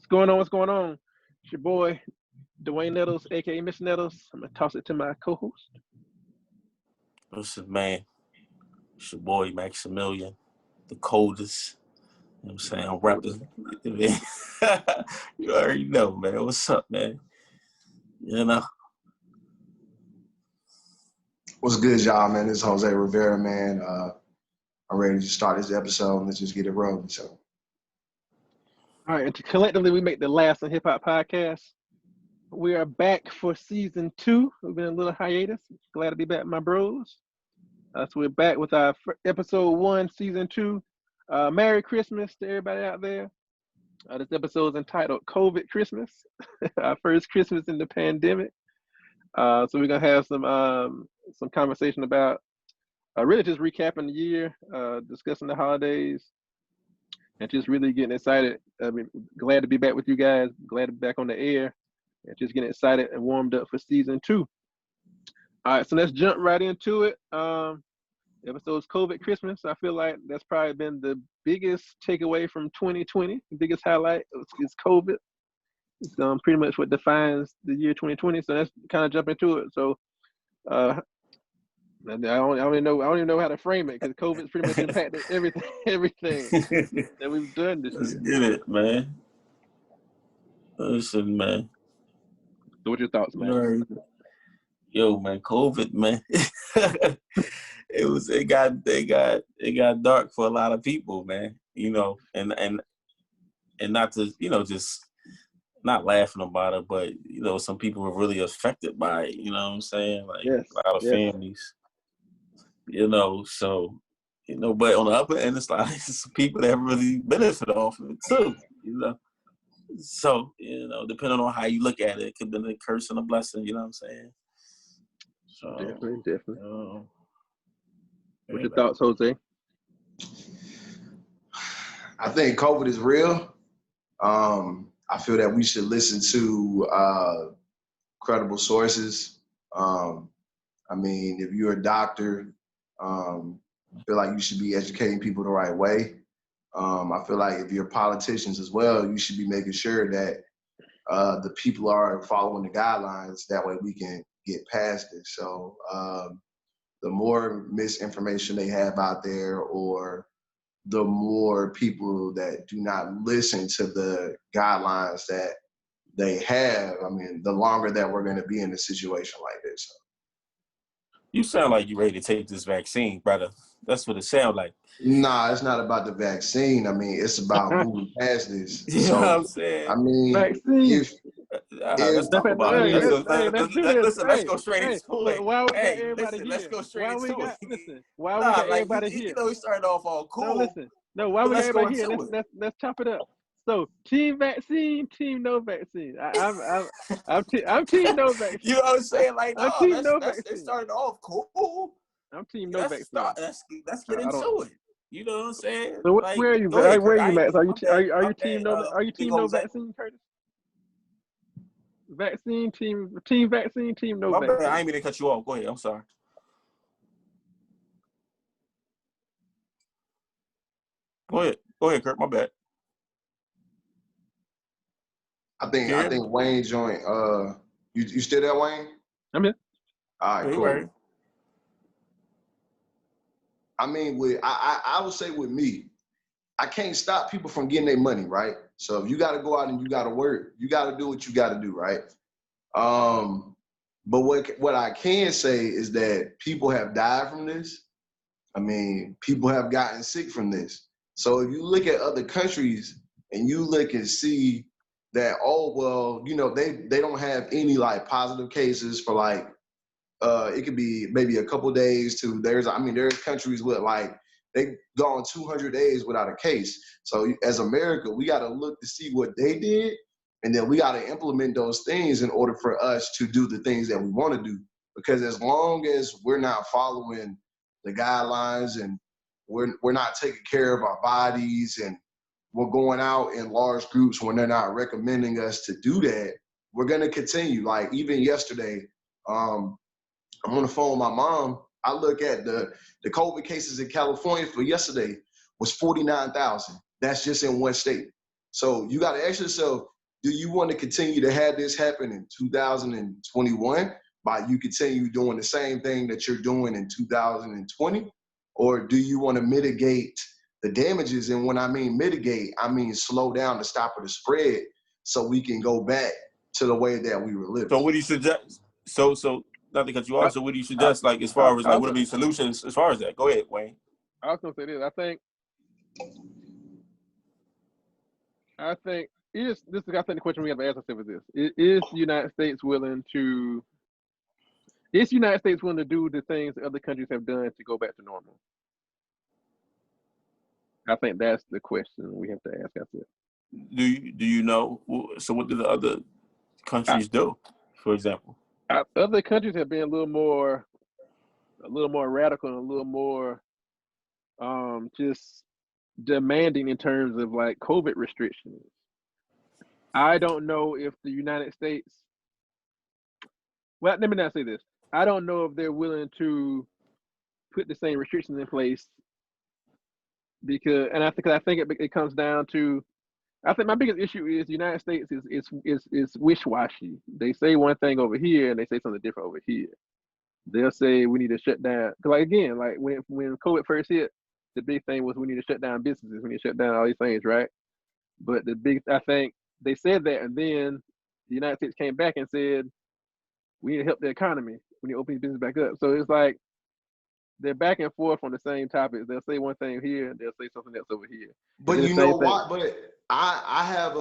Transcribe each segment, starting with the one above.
What's going on? What's going on? It's your boy, Dwayne Nettles, aka Miss Nettles. I'm gonna toss it to my co-host. Listen, man, it's your boy Maximilian, the coldest. You know what I'm saying? I'm rapping. You already know, man. What's up, man? You know? What's good, y'all, man? This is Jose Rivera, man. I'm ready to start this episode. Let's just get it rolling. So, All right, and collectively we make the last on HipHop podcast. We are back for season 2. We've been a little hiatus. Glad to be back, my bros. So we're back with our episode 1, season 2. Merry Christmas to everybody out there. This episode is entitled COVID Christmas, our first Christmas in the pandemic. So we're gonna have some conversation about really just recapping the year, discussing the holidays, and just really getting excited. I mean, glad to be back with you guys. Glad to be back on the air, and just getting excited and warmed up for season 2. All right, so let's jump right into it. Episode's COVID Christmas. I feel like that's probably been the biggest takeaway from 2020. The biggest highlight is COVID. It's pretty much what defines the year 2020. So let's kind of jump into it. So I don't even know how to frame it because COVID's pretty much impacted everything that we've done this Let's year. get it, man. Listen, man. So what's your thoughts, man? Yo, man, COVID, man. It got dark for a lot of people, man. You know, and not to, just not laughing about it, but some people were really affected by it. You know what I'm saying? Like yes, a lot of families. So but on the upper end, it's like some people that really benefit off of it too. So depending on how you look at it, it could be a curse and a blessing. You know what I'm saying? So definitely. What's your thoughts, Jose? I think COVID is real. I feel that we should listen to credible sources. I mean, if you're a doctor, I feel like you should be educating people the right way. I feel like if you're politicians as well, you should be making sure that the people are following the guidelines. That way we can get past it. So the more misinformation they have out there, or the more people that do not listen to the guidelines that they have, I mean, the longer that we're going to be in a situation like this. You sound like you ready to take this vaccine, brother. That's what it sounds like. Nah, it's not about the vaccine. I mean, it's about moving past this. You know what I'm saying? I mean, vaccine. Let's talk about it. Let's go straight into it. Why we got everybody here? Let's go straight into it. Listen, why we got everybody here? We started off all cool. Why we got everybody here? Let's chop it up. So, team vaccine, team no vaccine. I'm team no vaccine. You know what I'm saying? Like, I'm team no vaccine. It started off cool. I'm team no vaccine. Let's get into it. You know what I'm saying? So where are you? Where are you, Max? Are you team no? Are you team no vaccine, Curtis? Vaccine team vaccine, team no vaccine. Bad. I ain't mean to cut you off. Go ahead. I'm sorry. Go ahead, Kurt. My bad. I think Wayne joined. You still there, Wayne? I'm here. All right, cool. Right. I mean, I would say with me, I can't stop people from getting their money, right? So if you got to go out and you got to work, you got to do what you got to do, right? But what I can say is that people have died from this. I mean, people have gotten sick from this. So if you look at other countries and you look and see that, they don't have any like positive cases for like, it could be maybe a couple days to there's countries with like they've gone 200 days without a case. So as America, we got to look to see what they did, and then we got to implement those things in order for us to do the things that we want to do. Because as long as we're not following the guidelines and we're not taking care of our bodies and we're going out in large groups when they're not recommending us to do that, we're going to continue. Like even yesterday, I'm on the phone with my mom. I look at the COVID cases in California for yesterday was 49,000. That's just in one state. So you got to ask yourself, do you want to continue to have this happen in 2021 by you continue doing the same thing that you're doing in 2020? Or do you want to mitigate the damages? And when I mean mitigate, I mean slow down the stop of the spread so we can go back to the way that we were living. So what do you suggest? So not to cut you off. So what do you suggest? Like as far as like what are the solutions as far as that? Go ahead, Wayne. I was gonna say this. I think I think the question we have to ask ourselves is this: Is the United States willing to do the things that other countries have done to go back to normal? I think that's the question we have to ask ourselves. Do you know? So what do the other countries do, for example? Other countries have been a little more radical and a little more just demanding in terms of like COVID restrictions. I don't know if the United States. Well, let me not say this. I don't know if they're willing to put the same restrictions in place because, and I think it comes down to. I think my biggest issue is the United States is wish-washy. They say one thing over here and they say something different over here. They'll say we need to shut down. Cause like again, like when COVID first hit, the big thing was we need to shut down businesses. We need to shut down all these things, right? But I think they said that, and then the United States came back and said we need to help the economy. We need to open business back up. So it's like they're back and forth on the same topics. They'll say one thing here, and they'll say something else over here. But you know what? But I have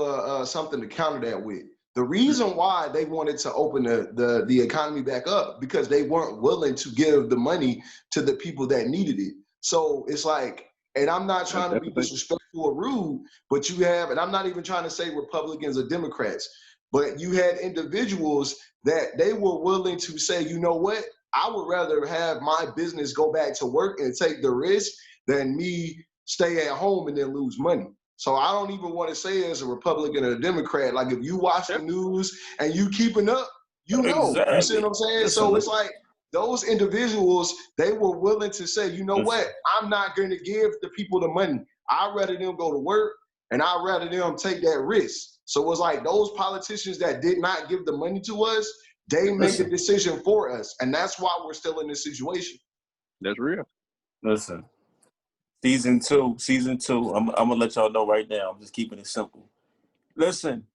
something to counter that with. The reason why they wanted to open the economy back up because they weren't willing to give the money to the people that needed it. So it's like, and I'm not trying to be disrespectful or rude, but you have, and I'm not even trying to say Republicans or Democrats, but you had individuals that they were willing to say, you know what? I would rather have my business go back to work and take the risk than me stay at home and then lose money. So I don't even want to say as a Republican or a Democrat, like if you watch the news and you keeping up, you know, exactly. You see what I'm saying? So it's like those individuals, they were willing to say, you know what, I'm not going to give the people the money. I'd rather them go to work and I'd rather them take that risk. So it was like those politicians that did not give the money to us, they make the decision for us. And that's why we're still in this situation. That's real. Listen. Season two. I'm gonna let y'all know right now. I'm just keeping it simple. Listen,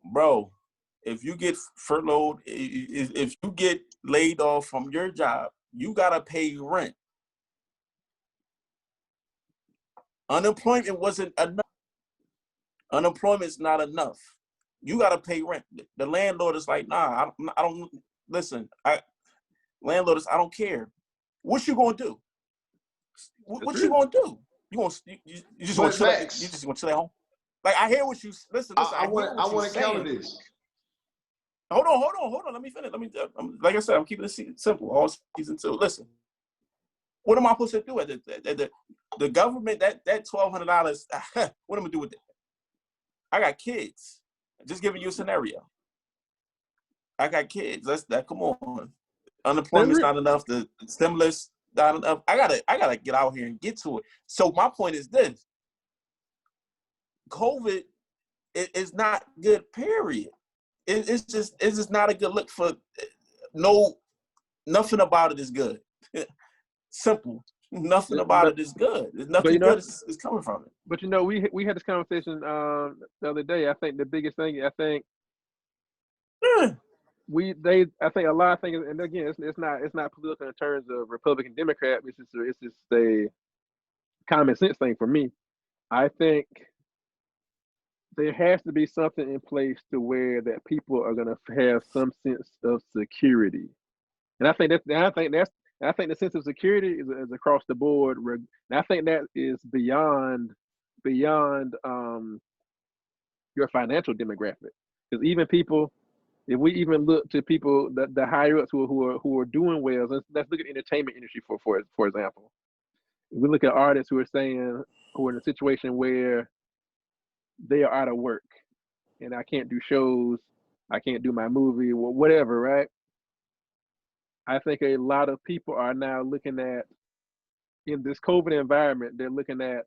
bro, if you get furloughed, if you get laid off from your job, you gotta pay rent. Unemployment wasn't enough. Unemployment's not enough. You gotta pay rent. The landlord is like, nah, I don't listen. Landlord is, I don't care. What you gonna do? What you gonna do? You just gonna chill? You just gonna chill at home? Like I hear what you listen. I want to counter this. Hold on. Let me finish. Like I said, I'm keeping it simple. All season two. Listen, what am I supposed to do at the government? That $1,200. What am I gonna do with it? I got kids. Just giving you a scenario. I got kids. Come on. Unemployment's not enough. The stimulus not enough. I gotta get out here and get to it. So my point is this: COVID is not good. Period. It's just not a good look for nothing about it is good. Simple. Nothing about it is good. There's nothing good is coming from it. But we had this conversation the other day. I think the biggest thing I think a lot of things, and again, it's not political in terms of Republican Democrat. It's just a common sense thing for me. I think there has to be something in place to where that people are going to have some sense of security, and I think the sense of security is across the board, and I think that is beyond your financial demographic, because even people. If we even look to people, the higher ups who are doing well, let's look at the entertainment industry for example. If we look at artists who are in a situation where they are out of work, and I can't do shows, I can't do my movie, whatever, right? I think a lot of people are now looking at, in this COVID environment, they're looking at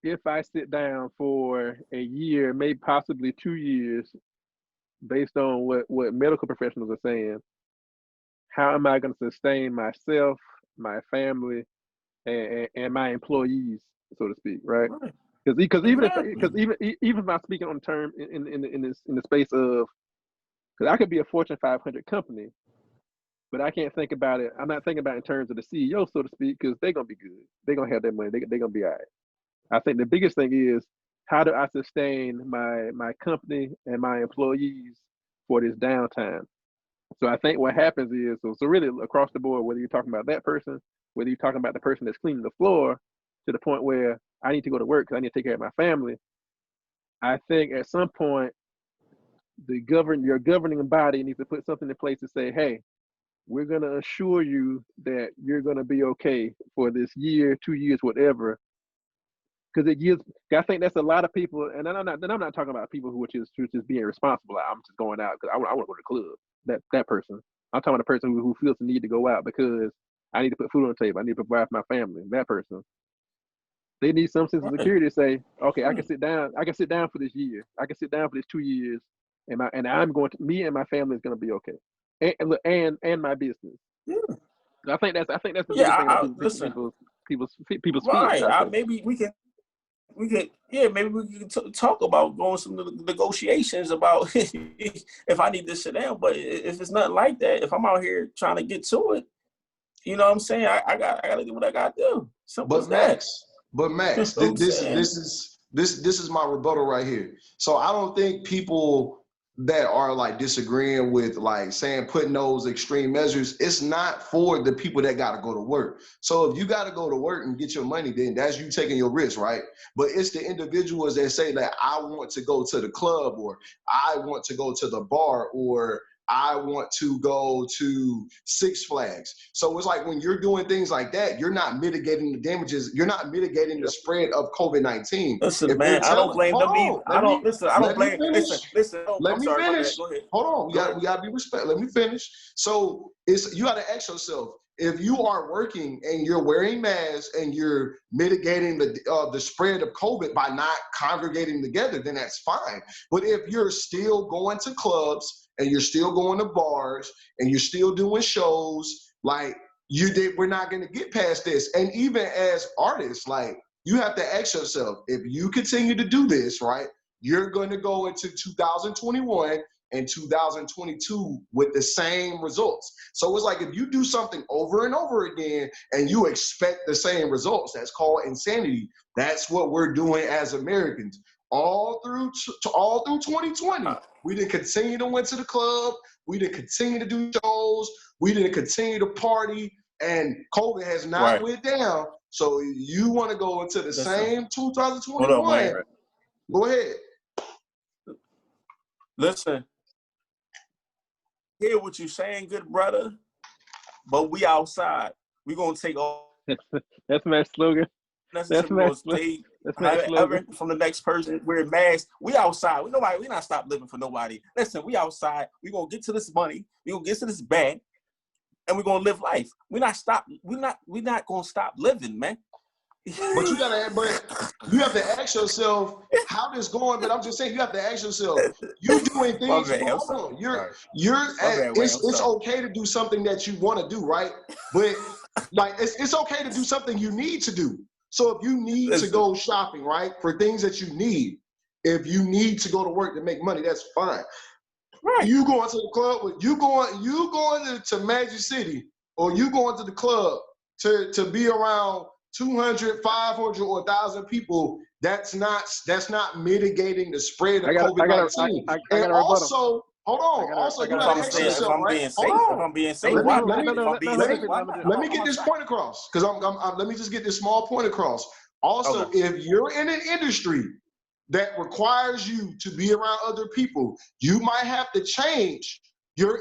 if I sit down for a year, maybe possibly 2 years, based on what medical professionals are saying, how am I going to sustain myself, my family, and my employees, so to speak, right? Right. Because Exactly. even if I'm speaking on the term in the space of, because I could be a Fortune 500 company, but I can't think about it. I'm not thinking about it in terms of the CEO, so to speak, because they're gonna be good. They're gonna have their money. They're gonna be all right. I think the biggest thing is, how do I sustain my company and my employees for this downtime? So I think what happens is, so really across the board, whether you're talking about that person, whether you're talking about the person that's cleaning the floor, to the point where I need to go to work because I need to take care of my family. I think at some point your governing body needs to put something in place to say, hey, we're going to assure you that you're going to be okay for this year, 2 years, whatever. Because it gives, I think that's a lot of people, and I'm not talking about people who are just being responsible. I'm just going out because I want to go to the club. That person. I'm talking about a person who feels the need to go out because I need to put food on the table. I need to provide for my family. That person. They need some sense of Right. security to say, okay, I can Right. sit down. I can sit down for this year. I can sit down for this 2 years, and I'm going to, me and my family is going to be okay, and my business. Yeah. I think that's the Yeah. biggest thing about Listen. people's fears. Right. I think. Maybe we can yeah, maybe we can talk about going some negotiations about if I need to sit down. But if it's nothing like that, if I'm out here trying to get to it, you know what I'm saying? I got to do what I got to do. Simple as But that. Max, but You Max, know what this I'm this is saying? this is this is my rebuttal right here. So I don't think people that are like disagreeing with like saying putting those extreme measures, it's not for the people that got to go to work. So if you got to go to work and get your money, then that's you taking your risk, right? But it's the individuals that say that I want to go to the club, or I want to go to the bar, or I want to go to Six Flags. So it's like when you're doing things like that, you're not mitigating the damages. You're not mitigating the spread of COVID-19. Listen, If you're man, I don't telling, blame hold them either. on, I don't listen. I don't let me blame. finish. Listen. Let I'm me sorry. My finish. bad. Go ahead. Hold on. Go ahead. We gotta be respect. Let me finish. So it's you gotta ask yourself, if you are working and you're wearing masks and you're mitigating the spread of COVID by not congregating together, then that's fine. But if you're still going to clubs and you're still going to bars and you're still doing shows, like we're not gonna get past this. And even as artists, like you have to ask yourself, if you continue to do this, right, you're going to go into 2021 and 2022 with the same results. So it's like if you do something over and over again and you expect the same results, that's called insanity. That's what we're doing as Americans. All through 2020, we didn't continue to went to the club. We didn't continue to do shows. We didn't continue to party. And COVID has not Right. went down. So you want to go into the Listen. same Hold up, 2021? man. Go ahead. Listen. Hear what you saying, good brother. But we outside. We gonna take all That's my slogan. That's necessary. We're my gonna stay that's my slogan. from the next person wearing masks. We outside. We not stop living for nobody. Listen, we outside. We gonna get to this money. We gonna get to this bag, and we're gonna live life. We're not gonna stop living, man. But you have to ask yourself how this going. But I'm just saying, you have to ask yourself, you doing My things. bad. I'm Hold sorry. on, My bad, Wayne. I'm it's sorry. okay to do something that you want to do, right? But like it's okay to do something you need to do. So if you need to Listen. go shopping, right, for things that you need, if you need to go to work to make money, that's fine. Right. You going to the club, you going to Magic City, or you going to the club to be around 200, 500, or 1,000 people. That's not mitigating the spread of I got COVID-19. I And got a rebuttal. also, hold on. Also, I you got gotta a ask rebuttal. If yourself, I'm right? being Hold safe, on. if I'm being safe, No, why no, not? no, If no, I'm no, being no, safe, no, why no, not? Let me get I'm this outside. point across, because let me just get this small point across. Also, Okay. if you're in an industry that requires you to be around other people, you might have to change your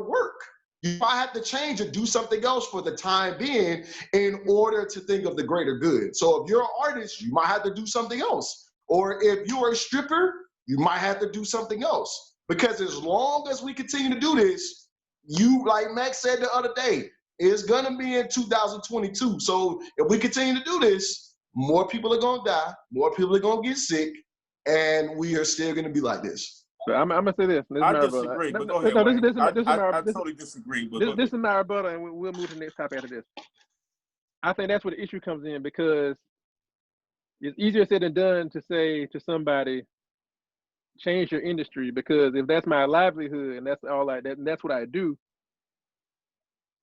work. You might have to change or do something else for the time being in order to think of the greater good. So if you're an artist, you might have to do something else. Or if you're a stripper, you might have to do something else. Because as long as we continue to do this, like Max said the other day, it's gonna be in 2022. So if we continue to do this, more people are gonna die, more people are gonna get sick, and we are still gonna be like this. So I'm gonna say this. This is I my rebuttal. disagree, but No, go ahead, Wayne. I this totally disagree, but this, go this ahead. is my rebuttal, and we'll move to the next topic after this. I think that's where the issue comes in, because it's easier said than done to say to somebody, change your industry, because if that's my livelihood and that's all that, and that's what I do,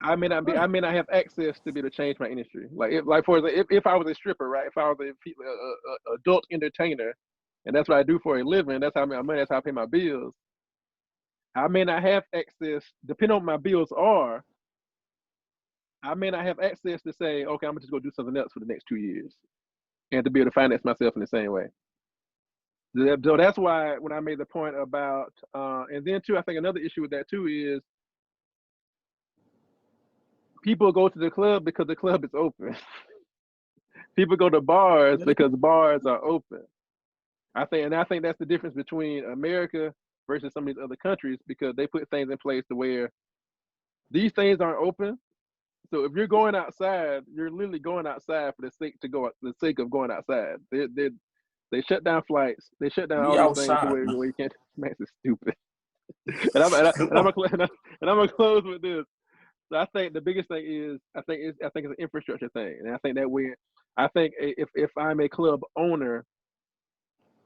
I may not have access to be able to change my industry. Like for example, if I was a stripper, right? If I was a adult entertainer, and that's what I do for a living, that's how I make my money, that's how I pay my bills. I may not have access, depending on what my bills are. I may not have access to say, okay, I'm gonna just go do something else for the next 2 years, and to be able to finance myself in the same way. So that's why when I made the point about, and then too, I think another issue with that too is people go to the club because the club is open. People go to bars because bars are open. I think that's the difference between America versus some of these other countries, because they put things in place to where these things aren't open. So if you're going outside, you're literally going outside for the sake of going outside. They shut down flights. They shut down We all these things outside, where man. you can't. Man, it's stupid. and I'm gonna close with this. So I think the biggest thing is I think it's an infrastructure thing, and I think that if I'm a club owner,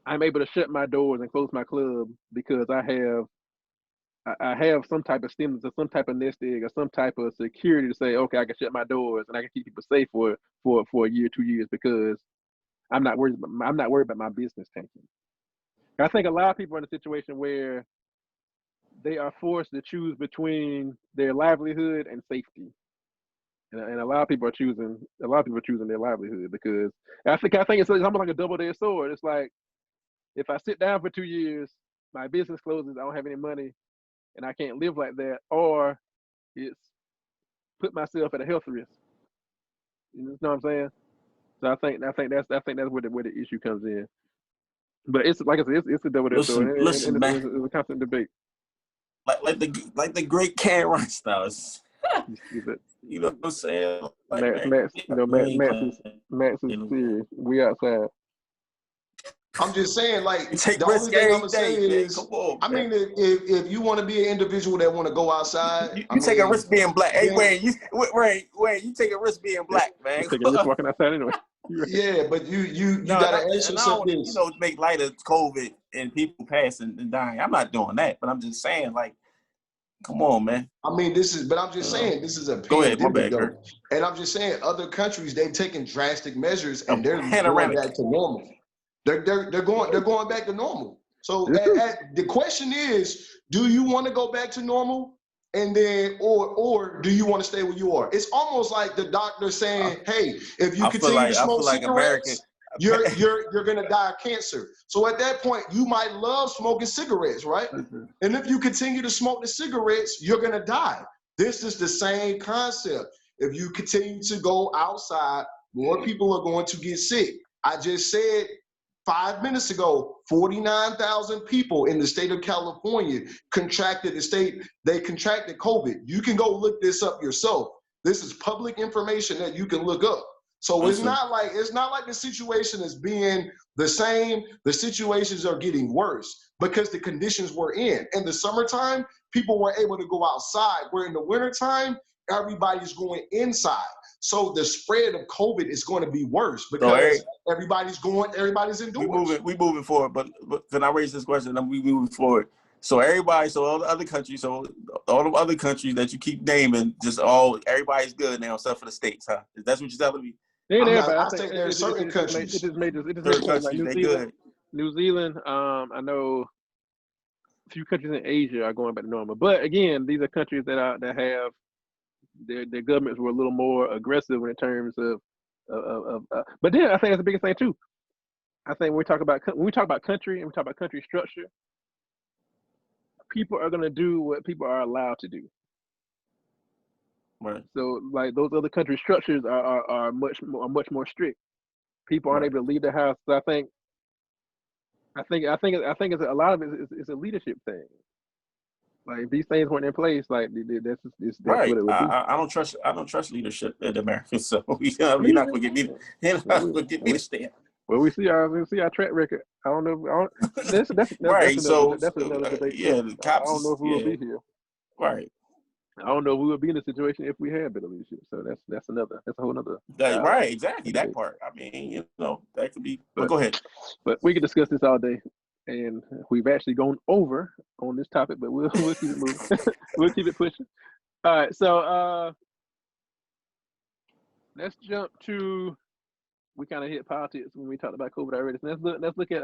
I'm able to shut my doors and close my club because I have some type of stimulus or some type of nest egg or some type of security to say, okay, I can shut my doors and I can keep people safe for a year, 2 years, because I'm not worried about my business tanking. I think a lot of people are in a situation where they are forced to choose between their livelihood and safety. And a lot of people are choosing their livelihood, because I think it's almost like a double-edged sword. It's like, if I sit down for 2 years, my business closes, I don't have any money, and I can't live like that, or it's put myself at a health risk. You know what I'm saying? So I think that's where the issue comes in. But it's like I said, it's a double-edged sword, Listen, and man. it's a constant debate. Like the great Cameron styles. You stupid. You know what I'm saying? Like, Max, man, Max, you know, we ain't Max is playing. serious. We outside. I'm just saying, like, You take the only risk thing I'm every gonna say day, man. Come is, on, I man. mean, if you want to be an individual that want to go outside, I You take a mean, risk being black. Hey, then, Wayne, you take a risk being black, man. You take a risk walking outside anyway. yeah, but you No, gotta ask and I don't yourself want to, this. make light of COVID and people passing and dying. I'm not doing that, but I'm just saying, like, come on, man. I mean, but I'm just saying, this is a Go ahead, my pandemic, bad, though. Kurt. And I'm just saying, other countries, they've taken drastic measures and they're going Panoramic. back to normal. They're going back to normal. So the question is, do you want to go back to normal? And then, or do you want to stay where you are? It's almost like the doctor saying, hey, if you continue to smoke cigarettes, you're gonna die of cancer. So at that point, you might love smoking cigarettes, right? And if you continue to smoke the cigarettes, you're gonna die. This is the same concept. If you continue to go outside, more people are going to get sick. I just said 5 minutes ago, 49,000 people in the state of California contracted COVID. You can go look this up yourself. This is public information that you can look up. So it's not like the situation is being the same. The situations are getting worse because the conditions we're in. In the summertime, people were able to go outside, where in the wintertime, everybody's going inside. So the spread of COVID is going to be worse because everybody's indoors. We moving forward, but can I raise this question? And we moving forward. So all the other countries, all the other countries that you keep naming, everybody's good now except for the States, huh? That's what you're telling me? I think there are certain countries. It just made Third sense. Like countries, they good. New Zealand. I know a few countries in Asia are going back to normal, but again, these are countries that have their governments were a little more aggressive in terms of. But then I think that's the biggest thing too. I think when we talk about country and we talk about country structure, people are going to do what people are allowed to do. Right. So like those other country structures are much more strict. People aren't able to leave the house. So I think it's a lot of it is a leadership thing. Like if these things weren't in place, like that's Right. what it would be. I don't trust leadership in America. So you're not gonna get me. You're not Well, gonna get me to stand. well, we see our track record. I don't know. That's Right. So another debate yeah, too. the I cops don't know is if we would be here. right. I don't know if we would be in a situation if we had better leadership. So that's a whole nother Right. Exactly. That debate. part. I mean, that could be. But But go ahead. but we could discuss this all day, and we've actually gone over on this topic, but we'll keep it moving. We'll keep it pushing. All right. So let's jump to. We kind of hit politics when we talked about COVID already. So let's look at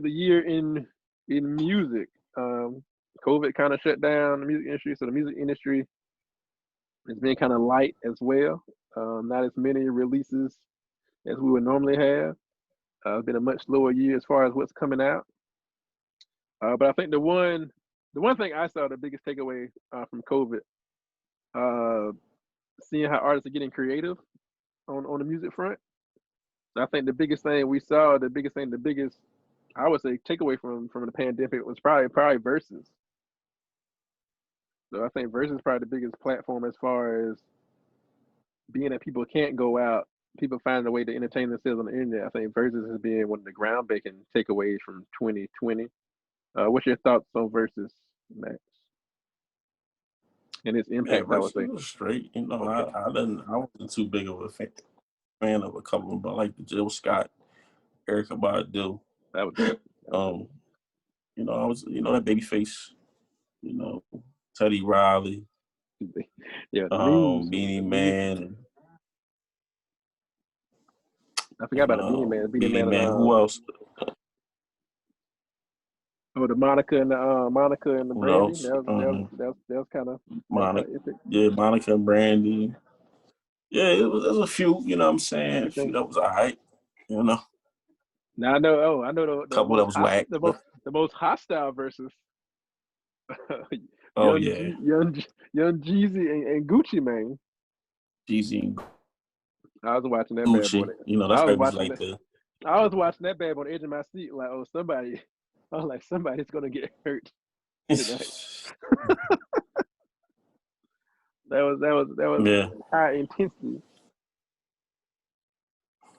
the year in music. COVID kind of shut down the music industry, so the music industry has been kind of light as well. Not as many releases as we would normally have. It's been a much slower year as far as what's coming out. But I think the one thing I saw, the biggest takeaway from COVID, seeing how artists are getting creative on the music front. So I think the biggest thing we saw, the biggest I would say takeaway from the pandemic was probably verses. So I think versus probably the biggest platform as far as being that people can't go out, people finding a way to entertain themselves on the internet. I think versus has been one of the groundbreaking takeaways from 2020. What's your thoughts on versus, Max, and its impact? I would Versus say. was straight. Okay. I wasn't too big of a fan of a couple of them, but like the Jill Scott, Erykah Badu. That was good. I was that Babyface, Teddy Riley, Yeah, the memes. Beanie Man. I forgot about the Beanie Man. Beanie Man. Who else? Oh, the Monica and the Who Brandy. else? That was kind of Monica. epic. Yeah, Monica and Brandy. Yeah, there was a few. You know what I'm saying? A few Everything. that was alright. Now I know. Oh, I know the Couple that was whack. the most hostile versus Oh yeah, young Jeezy and Gucci Mane. Jeezy, I was watching that bad boy. Gucci. That's I was baby's watching like that. the. I was watching that bad on the edge of my seat, like, oh, somebody. I was like, somebody's gonna get hurt tonight. that was Yeah. high intensity.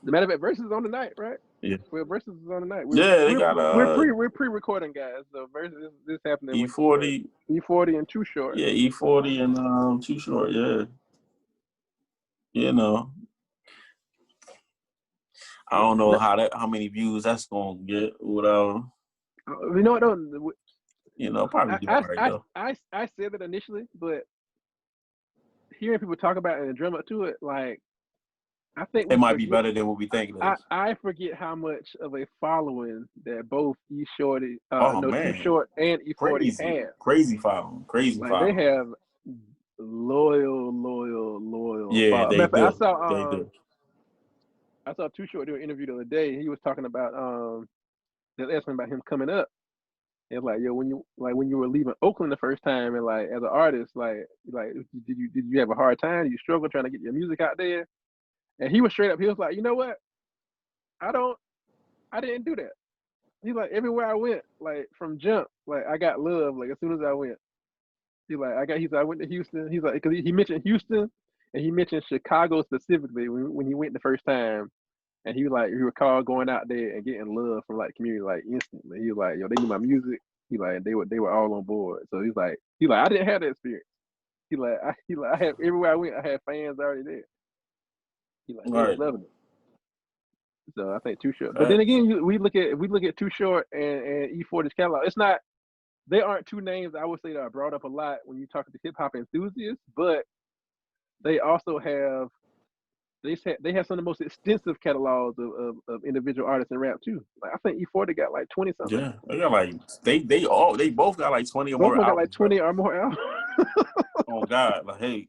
The matter of fact, versus on the night, right? Yeah. Well, versus is on the night. They got we're pre-recording, guys. So versus this happening E40, E40 and Too Short. Yeah, E40 and Too Short. Yeah, I don't know how many views that's gonna get. Whatever. You know what? Probably do alright though. I said that initially, but hearing people talk about it and drum up to it, like, I think it might be better than what we think it is. I forget how much of a following that both Too Short and E40 have. Crazy following. They have loyal. Yeah, they do. They do. I saw Too Short do an interview the other day. He was talking about they asked him about him coming up. It's like, yo, when you were leaving Oakland the first time, and like as an artist, like did you have a hard time? Did you struggle trying to get your music out there? And he was straight up. He was like, you know what? I didn't do that. He's like, everywhere I went, like from jump, like I got love. Like as soon as I went, I went to Houston. He's like, because he mentioned Houston and he mentioned Chicago specifically when he went the first time. And he was like, he recalled going out there and getting love from like the community like instantly. He was like, yo, they knew my music. He like, they were all on board. So he's like, I didn't have that experience. I have everywhere I went, I had fans already there. He like, they was loving it. So I think Too Short. But then again, we look at Too Short and E40's catalog. It's not. They aren't two names I would say that are brought up a lot when you talk to hip hop enthusiasts. But they also have. They have some of the most extensive catalogs of individual artists in rap too. Like I think E40 got like 20 something. Yeah, they got like they both got like 20 or more. Both got albums, like 20 or more albums. Oh God, like hey,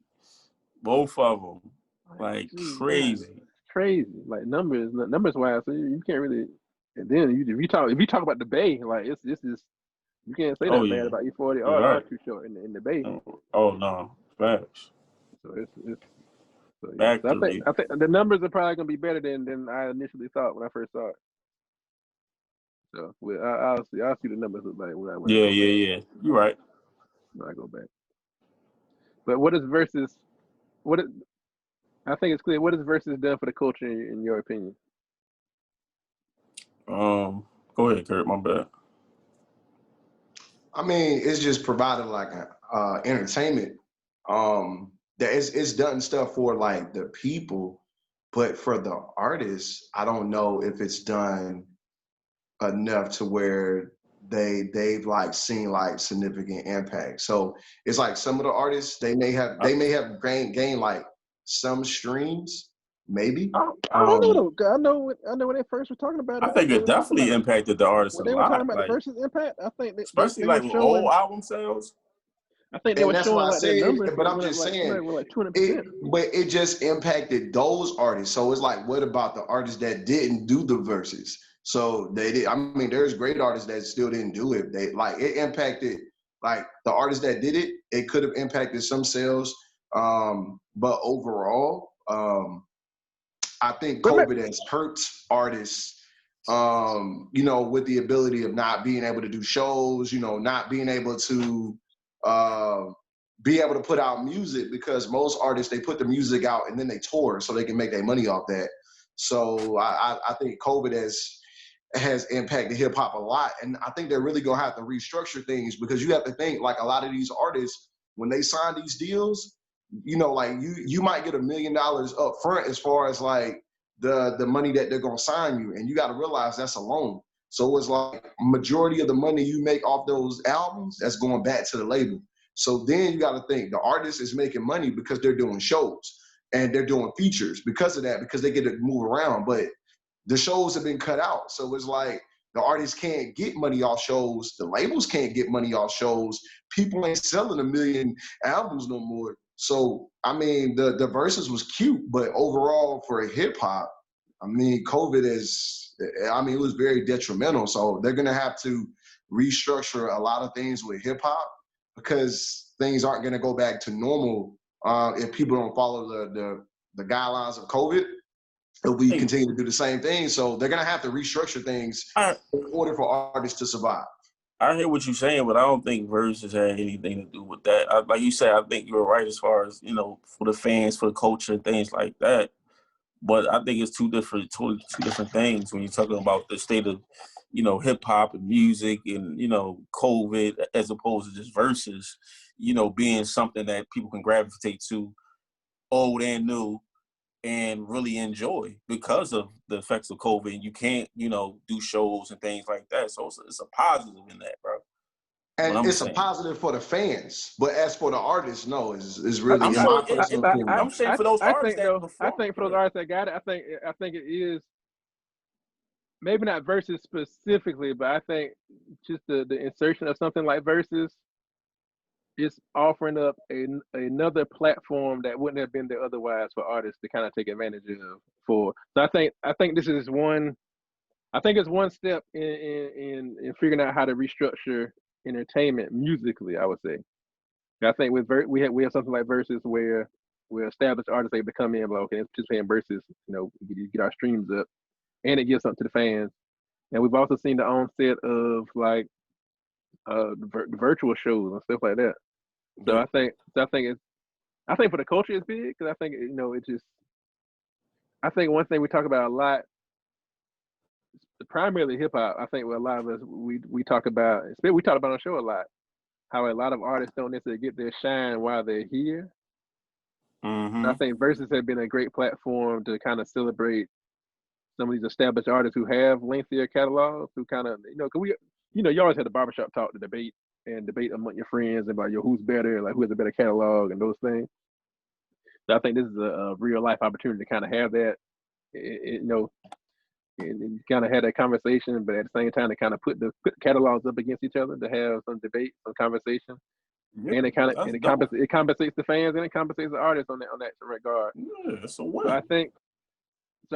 both of them, like crazy. Crazy, like numbers wise, so you can't really. And then if you talk about the Bay, like it's you can't say that bad about E40 or Too Short in the Bay. Oh no, facts. So I think the numbers are probably gonna be better than I initially thought when I first saw it. So I'll see the numbers look like when I Yeah. You're right. I go back. But what is versus? What is, I think it's clear. What is versus done for the culture in your opinion? Go ahead, Kurt. My bad. I mean, it's just providing like a entertainment. That it's done stuff for like the people, but for the artists, I don't know if it's done enough to where they've like seen like significant impact. So it's like some of the artists they may have gained like some streams, maybe. I don't know though. I know when they first were talking about I it. think They it were talking definitely about impacted the artists a when they were talking lot. about the Like, versus impact. I think especially they were like with showing. old album sales. I think they And were that's why showing I like their said, numbers. but It I'm went up just like saying somebody were like 20%. but it just impacted those artists. So it's like, what about the artists that didn't do the verses? So they did. I mean, there's great artists that still didn't do it. They like it impacted like the artists that did it. It could have impacted some sales, but overall, I think But COVID has hurt artists. With the ability of not being able to do shows, not being able to uh, be able to put out music because most artists they put the music out and then they tour so they can make their money off that. So I think COVID has impacted hip hop a lot, and I think they're really gonna have to restructure things because you have to think like a lot of these artists when they sign these deals, like you might get $1 million up front as far as like the money that they're gonna sign you, and you got to realize that's a loan. So it's like majority of the money you make off those albums that's going back to the label. So then you got to think the artist is making money because they're doing shows and they're doing features because of that, because they get to move around. But the shows have been cut out. So it's like the artists can't get money off shows. The labels can't get money off shows. People ain't selling 1 million albums no more. So, I mean, the verses was cute, but overall for hip hop, I mean, COVID it was very detrimental. So they're going to have to restructure a lot of things with hip hop because things aren't going to go back to normal if people don't follow the guidelines of COVID. If we continue to do the same thing. So they're going to have to restructure things in order for artists to survive. I hear what you're saying, but I don't think verses had anything to do with that. Like you said, I think you're right as far as, for the fans, for the culture, and things like that. But I think it's two different things when you're talking about the state of, hip hop and music and, COVID as opposed to just verses, being something that people can gravitate to, old and new, and really enjoy because of the effects of COVID. And you can't, do shows and things like that. So it's a positive in that, bro. And I'm it's a saying. positive for the fans, but as for the artists, no, it's I'm really in sure my personal opinion. I'm saying for those I artists think that though. I perform. think for those artists that got it, I think it is maybe not verses specifically, but I think just the insertion of something like verses is offering up another platform that wouldn't have been there otherwise for artists to kind of take advantage of. So I think this is one. I think it's one step in figuring out how to restructure entertainment musically. I would say. I think with we have something like verses where established artists able to come in, like, okay, participate in verses, get our streams up, and it gives something to the fans. And we've also seen the onset of like the virtual shows and stuff like that. So I think for the culture it's big because I think it just I think one thing we talk about a lot, primarily hip hop. I think with a lot of us we talk about we talk about on the show a lot how a lot of artists don't necessarily get their shine while they're here. Mm-hmm. I think verses have been a great platform to kind of celebrate some of these established artists who have lengthier catalogs, who kind of, cause you always had the barbershop talk, to debate among your friends about who's better, like who has a better catalog and those things. So I think this is a real life opportunity to kind of have that, and kind of have that conversation, but at the same time to kind of put the catalogs up against each other to have some debate, some conversation. Yeah, and it compensates the fans and it compensates the artists on that regard. Yeah, it's a win. So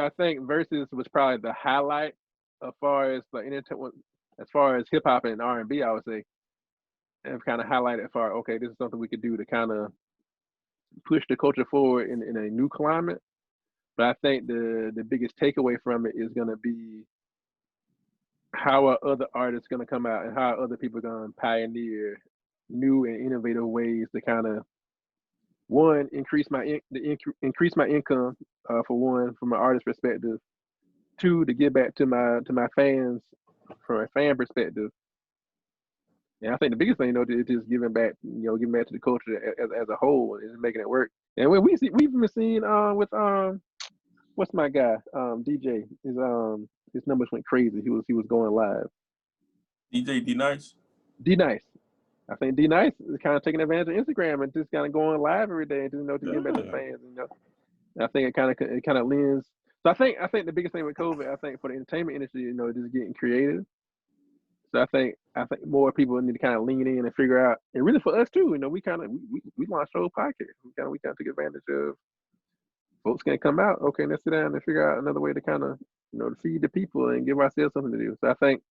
I think Versus was probably the highlight as far as hip hop and R&B. I would say, and kind of highlighted okay, this is something we could do to kind of push the culture forward in a new climate. But I think the biggest takeaway from it is going to be how are other artists going to come out and how are other people going to pioneer new and innovative ways to kind of one increase my income for one from an artist perspective. Two, to give back to my fans from a fan perspective. And I think the biggest thing, is just giving back, giving back to the culture as a whole and making it work. And we've been seeing with what's my guy DJ, his numbers went crazy. He was going live. DJ D Nice. D Nice. I think D Nice is kind of taking advantage of Instagram and just kind of going live every day and just to give back to the fans. And I think it kind of lends. So I think the biggest thing with COVID, I think for the entertainment industry, just getting creative. So I think more people need to kind of lean in and figure out, and really for us too, we launched our whole podcast. We kind of took advantage of folks can't come out. Okay, let's sit down and figure out another way to kind of to feed the people and give ourselves something to do. So I think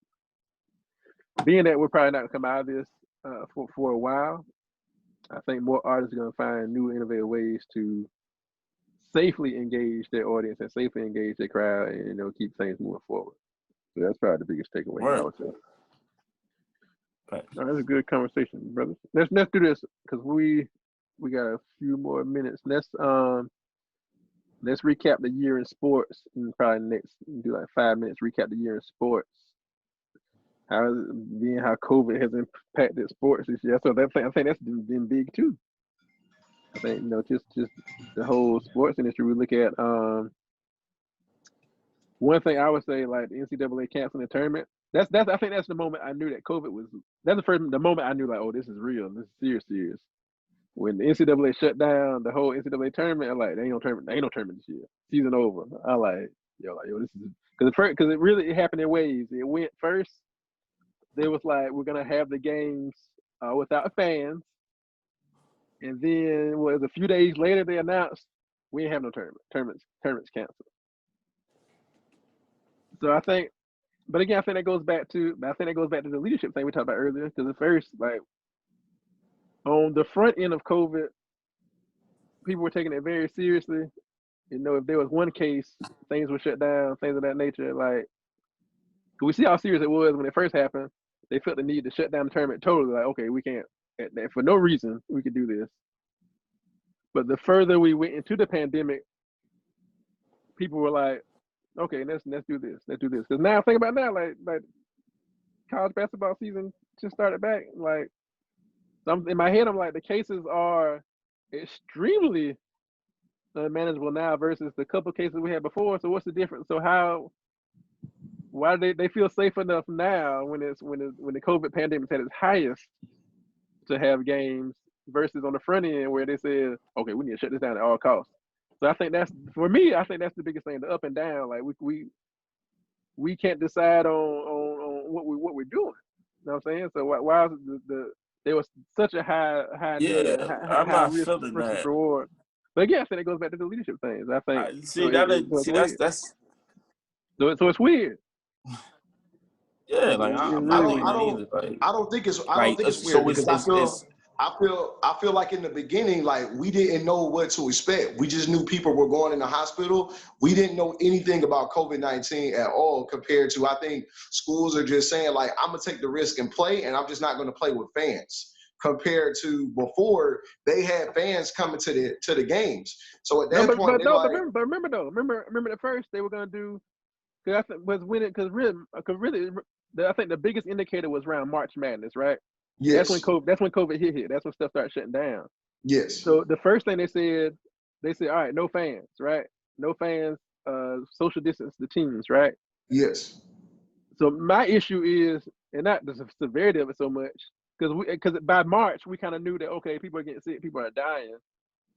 being that we're probably not gonna come out of this for a while, I think more artists are gonna find new innovative ways to safely engage their audience and safely engage their crowd and keep things moving forward. So that's probably the biggest takeaway. Right. I would say. That's a good conversation, brother. Let's do this because we got a few more minutes. Let's recap the year in sports and probably do like 5 minutes recap the year in sports. How COVID has impacted sports this year. So I think that's been big too. I think just the whole sports industry. We look at one thing I would say, like the NCAA canceling the tournament. I think that's the moment I knew that COVID was. That's the moment I knew, like, oh, this is real. This is serious. When the NCAA shut down the whole NCAA tournament, I'm like, there ain't no tournament this year. Season over. I like, this is because it happened in waves. It went first. There was like, we're gonna have the games without fans, and then a few days later they announced we ain't have no tournament. Tournaments canceled. So I think. But again, I think that goes back to the leadership thing we talked about earlier. Because at first, like on the front end of COVID, people were taking it very seriously. If there was one case, things were shut down, things of that nature. Like, we see how serious it was when it first happened. They felt the need to shut down the tournament totally. Like, okay, we can't, for no reason, we could do this. But the further we went into the pandemic, people were like, okay, let's do this. Let's do this. Because now, think about now, like college basketball season just started back. Like, in my head, I'm like, the cases are extremely unmanageable now versus the couple cases we had before. So what's the difference? So why do they feel safe enough now when the COVID pandemic is at its highest to have games versus on the front end where they said, okay, we need to shut this down at all costs. So I think that's, for me, the biggest thing, the up and down. Like we can't decide on what we're doing. You know what I'm saying? So why is there was such a high I'm not risk feeling versus that. reward. But again, I think it goes back to the leadership things. I think that's so it's weird. Yeah, like I'm not getting it either. Like, I don't think it's weird because I feel like in the beginning, like we didn't know what to expect. We just knew people were going in the hospital. We didn't know anything about COVID-19 at all compared to, I think schools are just saying like, I'm gonna take the risk and play, and I'm just not gonna play with fans. Compared to before, they had fans coming to the games. So at that point, remember at first they were gonna do. Because really, I think the biggest indicator was around March Madness, right? Yes. That's when COVID hit. That's when stuff started shutting down. Yes. So the first thing they said, all right, no fans, right? No fans, social distance the teams, right? Yes. So my issue is, and not the severity of it so much, because by March we kind of knew that, okay, people are getting sick, people are dying,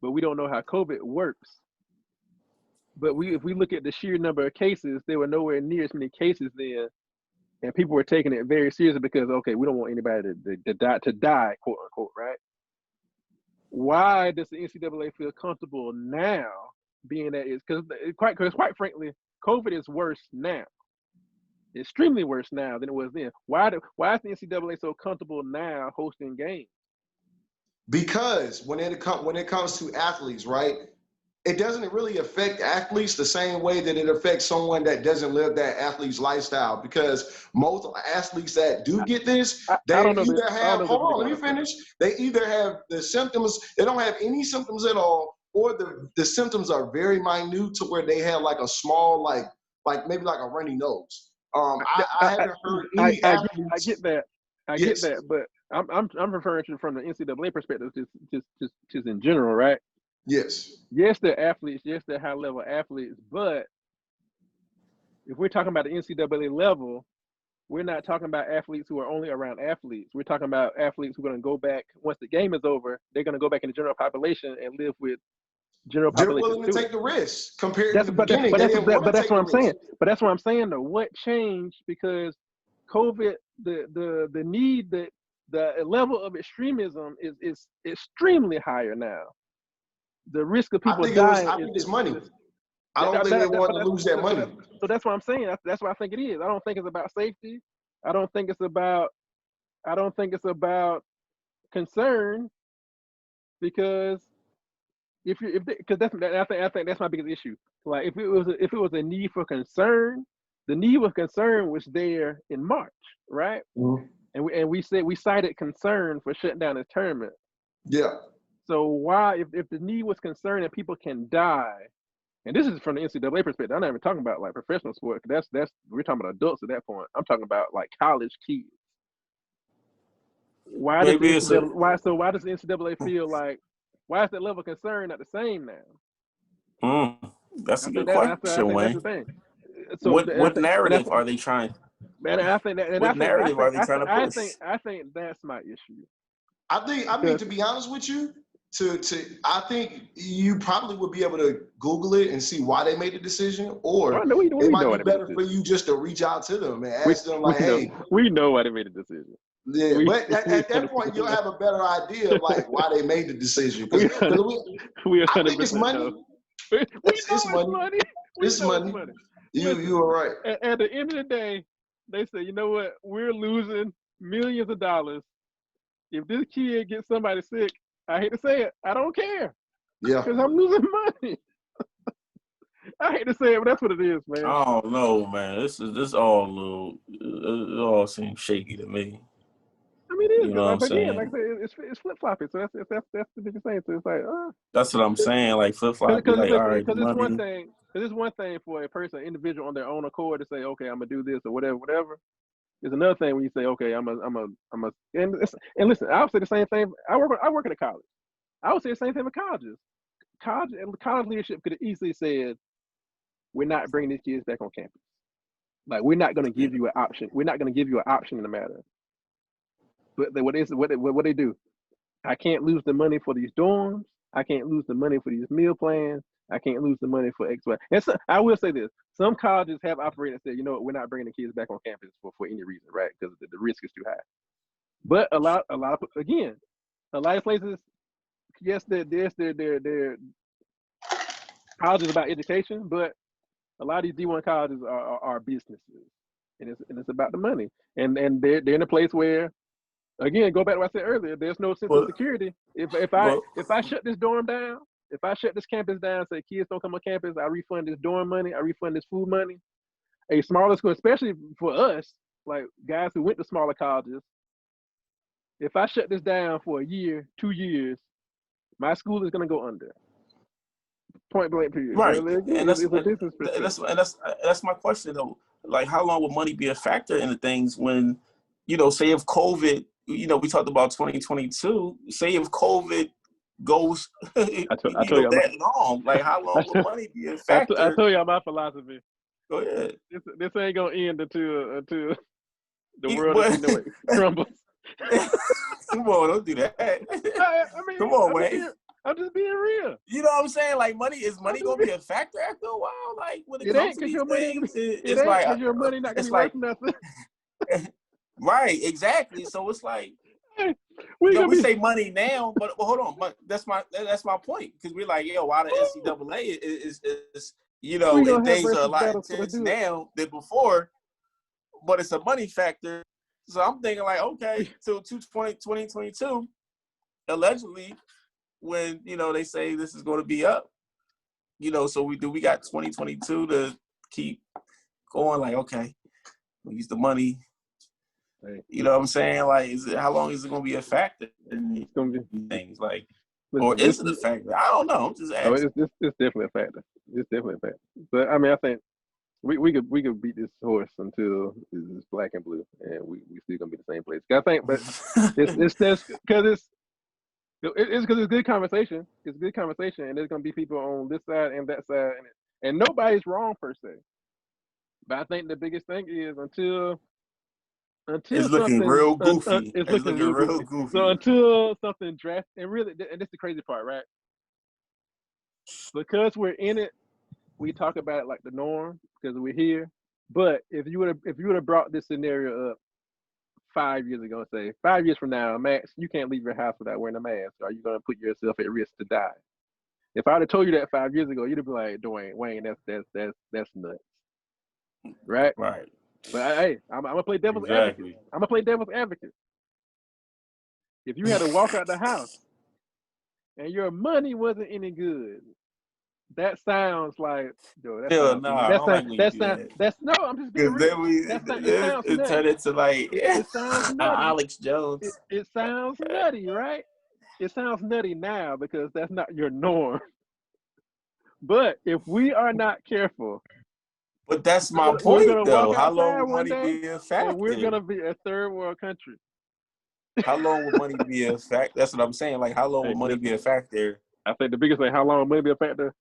but we don't know how COVID works. But if we look at the sheer number of cases, there were nowhere near as many cases then, and people were taking it very seriously because, okay, we don't want anybody to die, quote unquote, right? Why does the NCAA feel comfortable now, being that it's because quite frankly, COVID is worse now, extremely worse now than it was then. Why is the NCAA so comfortable now hosting games? Because when it comes to athletes, right? it doesn't really affect athletes the same way that it affects someone that doesn't live that athlete's lifestyle. Because most athletes that do get this, I they don't know. either I don't have, know hold this on, let me nigga finish. They either have the symptoms, they don't have any symptoms at all, or the symptoms are very minute to where they have like a small, like maybe like a runny nose. I haven't heard any athletes. I get that. I get Yes, that, but I'm referring to from the NCAA perspective, just in general, right? yes. Yes, they're athletes. Yes, they're high level athletes. But if we're talking about the NCAA level, we're not talking about athletes who are only around athletes. We're talking about athletes who are going to go back once the game is over. They're going to go back in the general population and live with general They're population willing to take students. the risk compared to That's the but that's beginning. but They that's didn't want but to that's take what the I'm saying. risk. But that's what I'm saying though. What changed because COVID, the need, the level of extremism is extremely higher now. The risk of people dying I think it's money. is I don't think they want to lose that money. so that's what I'm saying. That's what I think it is. I don't think it's about safety. I don't think it's about concern because because I think that's my biggest issue. Like if it was a need for concern, the need for concern was there in March, right? Mhm. And we cited concern for shutting down the tournament. Yeah. So why if the need was concern and people can die, and this is from the NCAA perspective. I'm not even talking about like professional sport. That's we're talking about adults at that point. I'm talking about like college kids. Why does the Maybe it's a why does the NCAA feel like why is that level of concern not the same now? that's I a think good that I question, think that's the Wayne. thing. So What narrative are they trying? man, I think that and What narrative are they trying to push? I think that's my issue. I mean, to be honest with you, I think you probably would be able to Google it and see why they made the decision, Well, or we it might know be why they made better the for decision. you just to reach out to them and ask them like, hey, We know why they made the decision. yeah. But We at that point, you'll have a better idea of like why they made the decision. Because we I think it's 100% money. know. We know It's it's money. money. We It's know it's money. money. You Listen, are right. at the end of the day, they say, you know what? We're losing millions of dollars. If this kid gets somebody sick, I hate to say it, I don't care Yeah. because I'm losing money. I hate to say it, but that's what it is, man. I don't know, man. This all a little. It all seems shaky to me. I mean, it is You good. know what I'm Like again, like saying? I said, it's flip flopping. So that's the biggest thing. So it's like, That's what I'm saying. Like flip flop, be because like, all right, the it's one money. thing. Because it's one thing for a person, an individual on their own accord to say, okay, I'm gonna do this or whatever. It's another thing when you say, okay, I'm a, and listen, I would say the same thing. I work at a college. I would say the same thing with colleges. College leadership could have easily said, we're not bringing these kids back on campus. Like we're not going to Yeah. give you an option. We're not going to give you an option in the matter. But what they do? I can't lose the money for these dorms. I can't lose the money for these meal plans. I can't lose the money for X, Y. And so, I will say this: some colleges have operated and said, you know what, we're not bringing the kids back on campus for any reason, right? Because the risk is too high. But a lot of again, a lot of places, yes, they're colleges about education, but a lot of these D1 colleges are businesses, and it's about the money, and they're in a place where, again, go back to what I said earlier. There's no sense of But security. but If I shut this dorm down, if I shut this campus down, say kids don't come on campus, I refund this dorm money, I refund this food money. A smaller school, especially for us, like guys who went to smaller colleges, if I shut this down for a year, 2 years, my school is gonna go under. Point blank period. right, Again, and that's it's a and business that's perspective. and that's my question though. Like, how long will money be a factor into things when, say if COVID, we talked about 2022. Say if COVID goes, I told you, that long. Like, how long will money be a I factor? told you my philosophy. Go ahead. This ain't gonna end until the world But crumbles. come on, don't do that. I mean, Come on, Wayne. I'm just being real. You know what I'm saying? Like, is money gonna be a factor after a while? Like, when it It comes ain't to because these your money things, it it's ain't like because your money not gonna be it's worth like nothing. right, exactly. So it's like, We gonna we be say money now, but hold on, but that's my point, because we're like, why the NCAA is we and gonna have things are a versus lot battles for to intense do it. now than before, but it's a money factor. So I'm thinking like, okay, till 2022, allegedly, when they say this is going to be up, so we got 2022 to keep going. Like, okay, we use the money. Hey. You know what I'm saying? Like, how long is it going to be a factor in It's gonna be things? Like, listen, or is it a factor? I don't know. I'm just oh, asking. it's definitely a factor. It's definitely a factor. But I mean, I think we could beat this horse until it's black and blue, and we still gonna be the same place. I think, but it's just because it's because it's good conversation. It's good conversation, and there's gonna be people on this side and that side, and nobody's wrong per se. But I think the biggest thing is until It's looking something real goofy. it's It's looking looking real real goofy. goofy. So until something drastic, and really, and this is the crazy part, right? Because we're in it, we talk about it like the norm because we're here. But if you would have brought this scenario up 5 years ago, say 5 years from now, Max, you can't leave your house without wearing a mask. Are you gonna put yourself at risk to die? If I'd have told you that 5 years ago, you'd have been like, Dwayne, Wayne, that's nuts, right? Right. But hey, I'm gonna play devil's advocate. Exactly. I'm gonna play devil's advocate. If you had to walk out the house and your money wasn't any good, that sounds like, yo, that Hell sounds no, I don't like when you do that. that's no, I'm just being Because real. then It sounds it nutty. turned into like It sounds nutty. Alex Jones. It sounds nutty, right? It sounds nutty now because that's not your norm. But if we are not careful, But that's my we're point, gonna walk though. How long outside will one money day be a and we're factor? gonna be a third world country. How long will money be a factor? That's what I'm saying. Like, how long will Hey, money be a factor I think the biggest thing, how long may be a factor?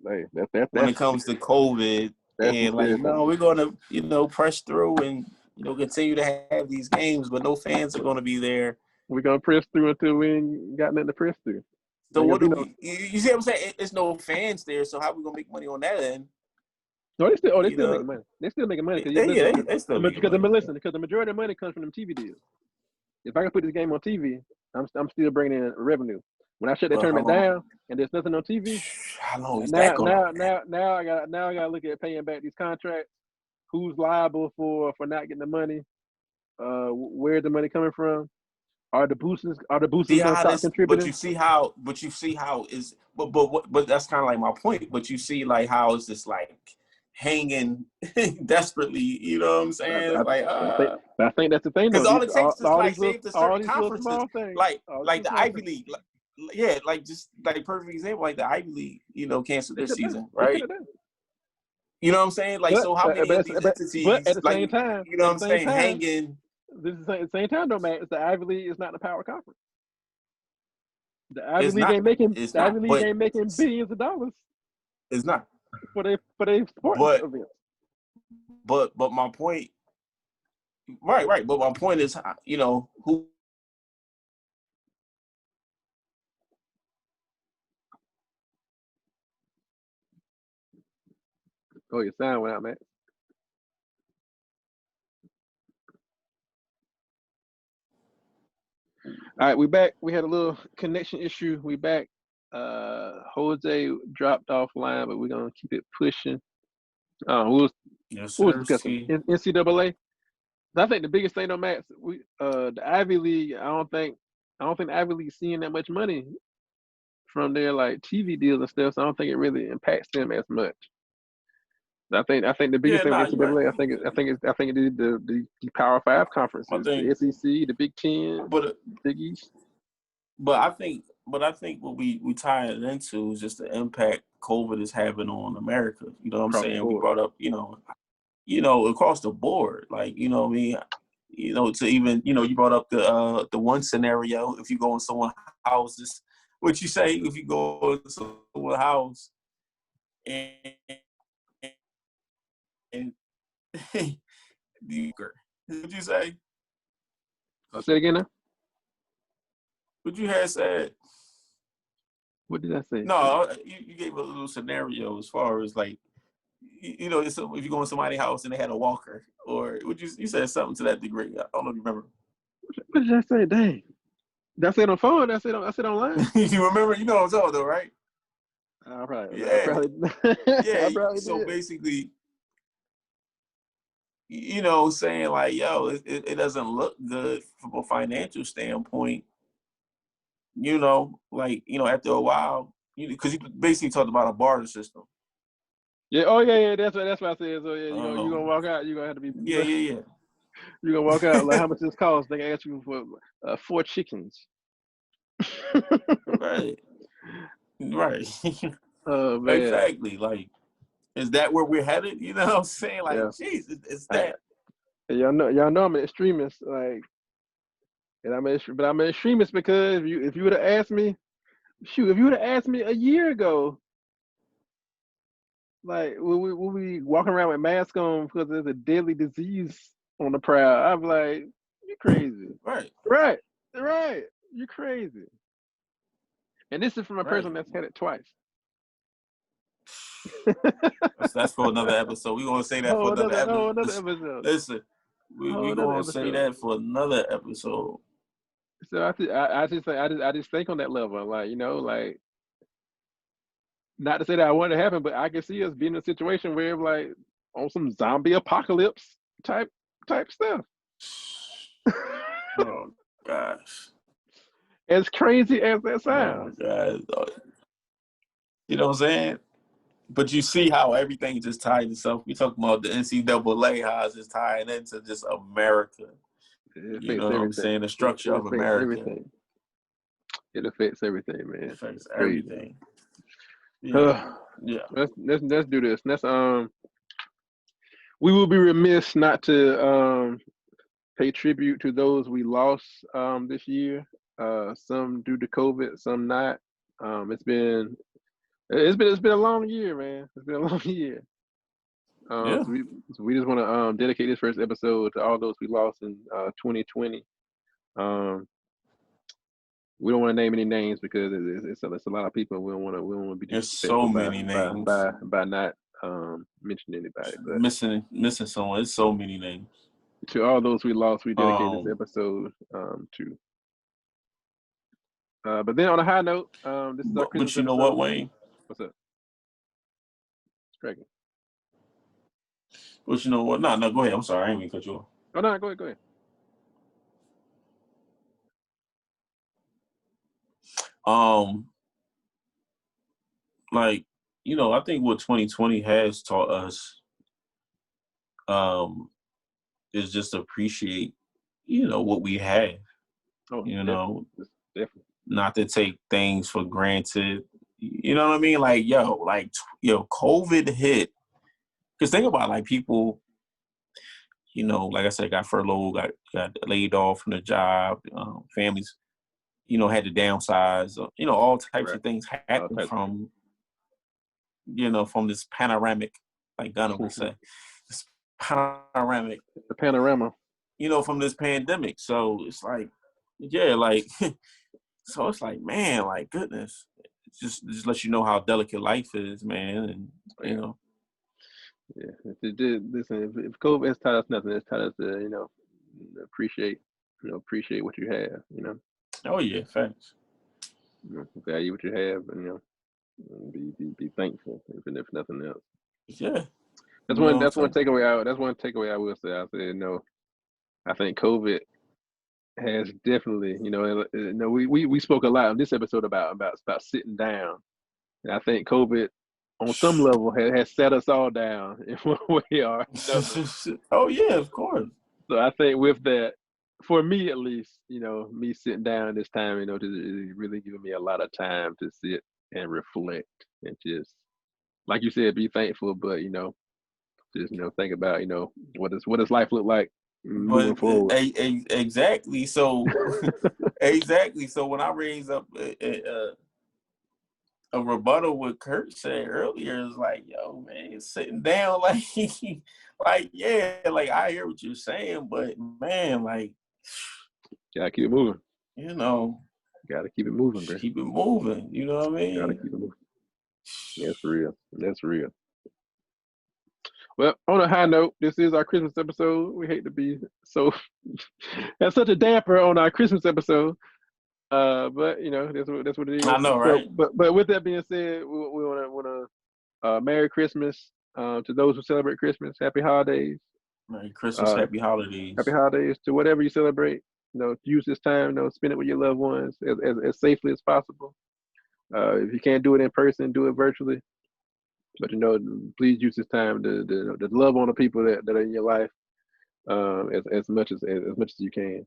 Hey, when it comes to COVID? that's some And like, serious stuff. no, we're gonna, press through and continue to have these games, but no fans are gonna be there. We're gonna press through until we ain't got nothing to press through. So Ain't gonna what be do no. we? You see what I'm saying? It's no fans there. So how we gonna make money on that end? No, they You still know? making money. They still making money because Yeah, listen, they still making money. because the majority of the money comes from them TV deals. If I can put this game on TV, I'm still bringing in revenue. When I shut that But tournament down and there's nothing on TV, how long is that gonna last? now I got to look at paying back these contracts. Who's liable for not getting the money? Where's the money coming from? Are the boosters See gonna how stop this, but contributing? you see how is, but that's kind of like my point. But you see like how is this like hanging desperately? You know what I'm saying? It's like I think that's the thing because though. all it takes is All like these say if the all certain these little conferences small things, like all these like little the small Ivy things. League, yeah, like just like perfect example, like the Ivy League, canceled They their should have done. season, They should right? have done. You know what I'm saying? Like, But so how many of these but entities, at the like, same time, you know what I'm saying, hanging? this is at the same time though, man. It's the Ivy League is not the power conference. The Ivy It's League not. ain't making It's not. But billions of dollars it's not. for their sports But events. but my point, right. But my point is, who. Oh, your sound went out, man. All right, we back. We had a little connection issue. We back. Jose dropped offline, but we're gonna keep it pushing. Yes, Who was sir. discussing NCAA? I think the biggest thing though, Max, the Ivy League. I don't think the Ivy League seeing that much money from their like TV deals and stuff. So I don't think it really impacts them as much. I think the biggest Yeah, thing nah, with you're right. NCAA, I think it is the Power Five I conferences, the think, SEC, the Big Ten, but Big East. I think what we tie it into is just the impact COVID is having on America. You know what I'm Across the saying? We board. brought up, across the board, like, what I mean, to even, you brought up the one scenario, if you go in someone's houses, what you say, if you go in someone's house and what'd you say? I'll say it again now. What you had said? What did I say? No, you gave a little scenario as far as like, if you go in somebody's house and they had a walker, or would you said something to that degree? I don't know if you remember. What did I say? Dang. Did I say it on phone? Did I say it online? You remember? You know what I'm talking though, right? I probably, Yeah, yeah. I probably So did. basically, saying like, yo, it doesn't look good from a financial standpoint. Like, after a while, because you basically talked about a barter system. Yeah. Oh yeah. That's what I said. So yeah, you gonna walk out. You are gonna have to be. Yeah. You gonna walk out like how much this costs? They ask you for 4 chickens. Right. Oh man. Exactly. Like, is that where we're headed? You know what I'm saying? Like, Jesus, it's that. Y'all know I'm an extremist. Like, and I'm an extremist because if you would have asked me, if you would have asked me a year ago, like, will we walking around with masks on because there's a deadly disease on the prowl? I'm like, you're crazy. Right. You're crazy. And this is from a person that's had it twice. That's for another episode. We're gonna say that for another episode. Listen, we're gonna say that for another episode. So I just think on that level, like, you know, like, not to say that I want it to happen, but I can see us being in a situation where, like, on some zombie apocalypse type stuff. Oh gosh. As crazy as that sounds. Oh God. You know what I'm saying? But you see how everything just ties itself. We talking about the NCAA, how it's just tying into just America. You know what I'm saying? The structure of America. Everything. It affects everything, man. It affects everything. Yeah. Let's do this. We will be remiss not to pay tribute to those we lost this year. Some due to COVID, some not. It's been a long year, man. It's been a long year. So we just want to dedicate this first episode to all those we lost in 2020. We don't want to name any names because it's a lot of people. We don't want to be disrespectful. There's so many names by not mentioning anybody. But missing someone. There's so many names. To all those we lost, we dedicate this episode to. But then on a high note, this is our Christmas But you know episode. what, Wayne? What's up? Cracking. But you know what? No, go ahead. I'm sorry. I didn't mean to cut you off. Oh, no, go ahead. Like, you know, I think what 2020 has taught us is just appreciate, you know, what we have. Oh, you know, definitely. Not to take things for granted. You know what I mean? Like, COVID hit. Because think about, like, people, you know, like I said, got furloughed, got laid off from the job, families, you know, had to downsize, you know, all types of things happen from, you know, from this panoramic, like Gunnar would say, this panoramic. The panorama. You know, from this pandemic. So it's like, so it's like, man, like, goodness, it just lets you know how delicate life is, man, and you know. Yeah, listen, if COVID has taught us nothing, it's taught us to, you know, appreciate what you have, you know. Oh yeah, thanks. You know, value what you have, and, you know, be thankful, even if nothing else. Yeah. That's one takeaway I will say. I said, no, I think COVID has definitely, you know, we spoke a lot on this episode about sitting down, and I think COVID, on some level, has set us all down in one way or another. Oh yeah, of course. So I think with that, for me at least, you know, me sitting down this time, you know, is really giving me a lot of time to sit and reflect and just, like you said, be thankful, but, you know, just, you know, think about, you know, what does life look like moving forward. Exactly. So exactly. So when I raise up a rebuttal what Kurt said earlier, is like, yo, man, sitting down, like, yeah, like, I hear what you're saying, but man, like, gotta keep it moving. You know, gotta keep it moving, bro. Keep it moving. You know what I mean? Gotta keep it moving. That's real. Well, on a high note, this is our Christmas episode. We hate to be so that's such a damper on our Christmas episode. But you know, that's what it is. I know, right? But with that being said, we want to Merry Christmas to those who celebrate Christmas. Happy holidays. Merry Christmas, happy holidays. Happy holidays to whatever you celebrate. You know, use this time, you know, spend it with your loved ones as safely as possible. If you can't do it in person, do it virtually. But please use this time to love on the people that are in your life as much as you can.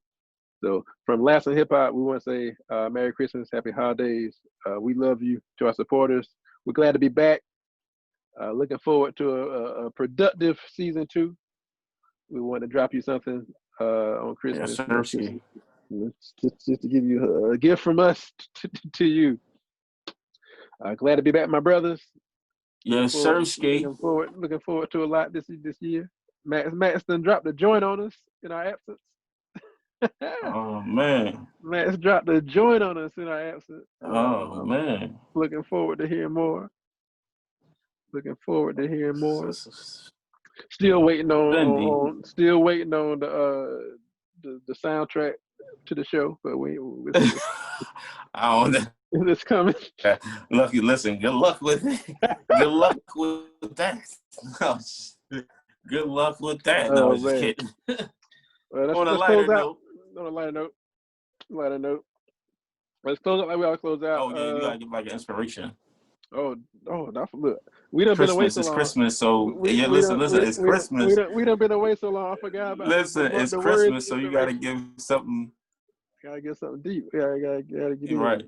So from Last on Hip Hop, we want to say Merry Christmas, Happy Holidays. We love you. To our supporters, we're glad to be back. Looking forward to a productive season 2. We want to drop you something on Christmas. Yes, sir. Just to give you a gift from us to you. Glad to be back, my brothers. Yes, sir. Looking forward to a lot this year. Max done dropped a joint on us in our absence. Oh man. Max dropped a joint on us in our absence. Oh man. Looking forward to hearing more. Still waiting on the soundtrack to the show, but I don't know. It's coming. Lucky, listen. Good luck with it. Good luck with that. Good luck with that. No, I was just kidding. Well, On a lighter note. On a lighter note. Let's close out like we always close out. Oh yeah, you gotta give like an inspiration. Look, we done been away so long. It's Christmas, so listen, it's Christmas. We done been away so long, I forgot about. Listen, it's Christmas, so you gotta give something. Gotta get something deep. Yeah, gotta get right.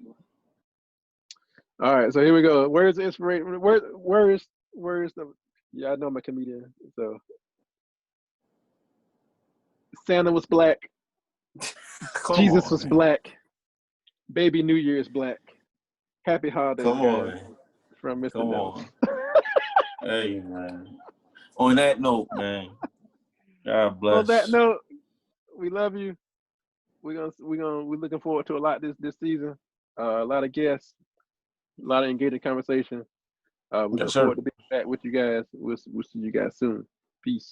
All right, so here we go. Where's the inspiration? Where is the? Yeah, I know I'm a comedian, so. Santa was black. Jesus was black. Baby New Year is black. Happy holidays, guys. From Mr. Nelson. Hey, man. On that note, man. God bless. On that note, we love you. We're looking forward to a lot this season. A lot of guests, a lot of engaging conversation. We're looking forward to being back with you guys. We'll see you guys soon. Peace.